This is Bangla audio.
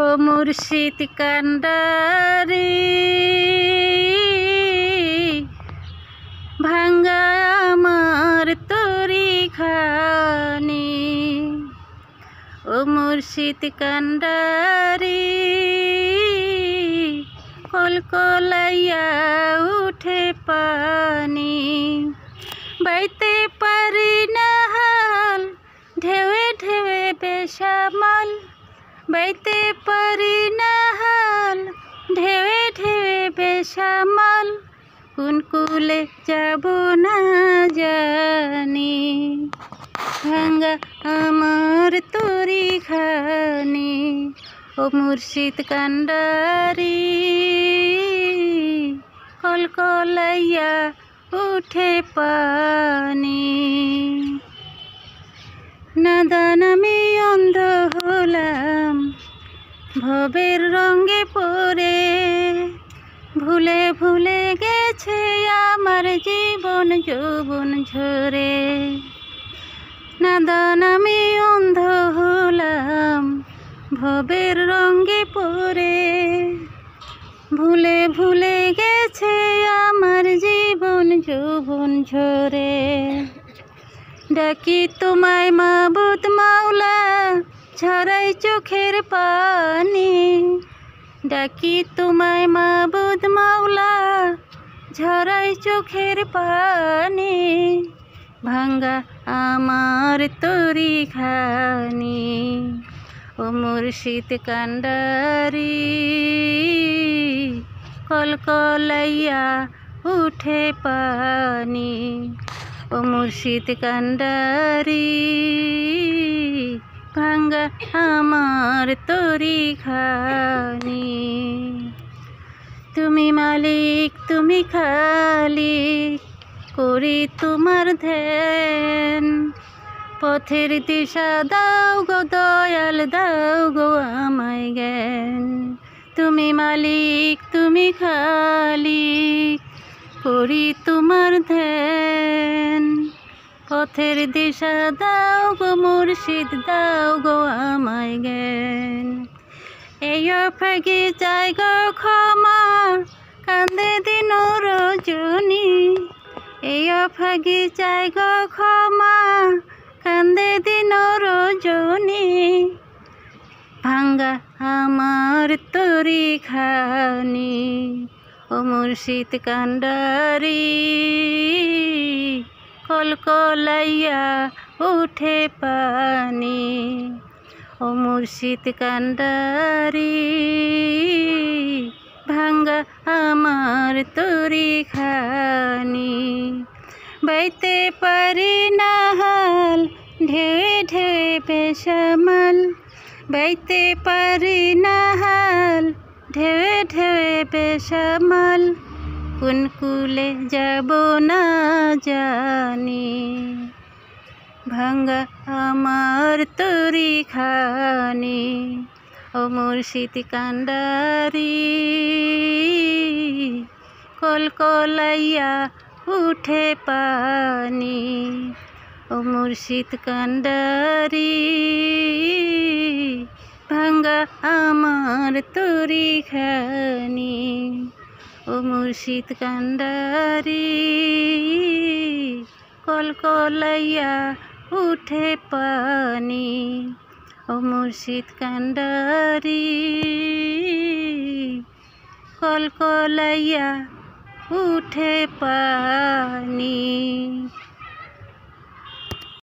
ও মুর্শিদ কান্ডারি ভাঙ্গা আমার তরি খানি। ও মুর্শিদ কান্ডারি কলকলাইয়া উঠে পানি। বাইতে পারি না হাল ঢেউয়ে ঢেউয়ে বেসামাল। বাইতে পারি না হাল ঢেউয়ে ঢেউয়ে বেসামাল। কোন কুলে যাব না জানি ভাঙ্গা আমার তরি খানি। ও মুর্শিদ কান্ডারি কলকলাইয়া উঠে পানি। নাদান আমি অন্ধ হলাম ভবের রঙে পড়ে। ভুলে ভুলে গেছে আমার জীবন যৌবন ঝরে। নাদান আমি অন্ধ হলাম ভবের রঙে পড়ে। ভুলে ভুলে গেছে আমার জীবন যৌবন ঝরে। ডাকি তোমায় মাবুদ মাওলা ঝরাই চোখের পানি। ডাকি তোমায় মাবুদ মাওলা ঝরাই চোখের পানি। ভাঙ্গা আমার তরি খানি। ও মুর্শিদ কান্ডারি কলকলাইয়া উঠে পানি। ও মুর্শিদ কান্ডারি ভাঙ্গা আমার তরি খানি। তুমি মালিক তুমি খালিক করি তোমার ধ্যান। পথের দিশা দাও গো দয়াল দাও গো আমায় জ্ঞান। তুমি মালিক তুমি খালিক করি তোমার ধ্যান। পথের দিশা দাও গো মুর্শিদ দাও গো আমায় জ্ঞান। এই ফাঁকি চাই গো ক্ষমা কান্দে দিন রজনী। এই ফাঁকি চাই গো ক্ষমা কান্দে দিন রজনী। ভাঙ্গা আমার তরি খানি। ও মুর্শিদ কান্ডারি কলকলাইয়া উঠে পানি। ও মুর্শিদ কান্ডারি ভাঙ্গা আমার তরি খানি। বাইতে পারি না হাল ঢেউয়ে ঢেউয়ে বেসামাল। বাইতে পারি না হাল ঢেউয়ে ঢেউয়ে বেসামাল। কোন কুলে যাব না জানি ভাঙ্গা আমার তরি খানি। ও মুর্শিদ কান্ডারি কলকলাইয়া উঠে পানি। ও মুর্শিদ কান্ডারি ভাঙ্গা আমার তরি খানি। ও মুর্শিদ কান্ডারি কলকলাইয়া উঠে পানি। ও মুর্শিদ কান্ডারি কলকলাইয়া উঠে পানি।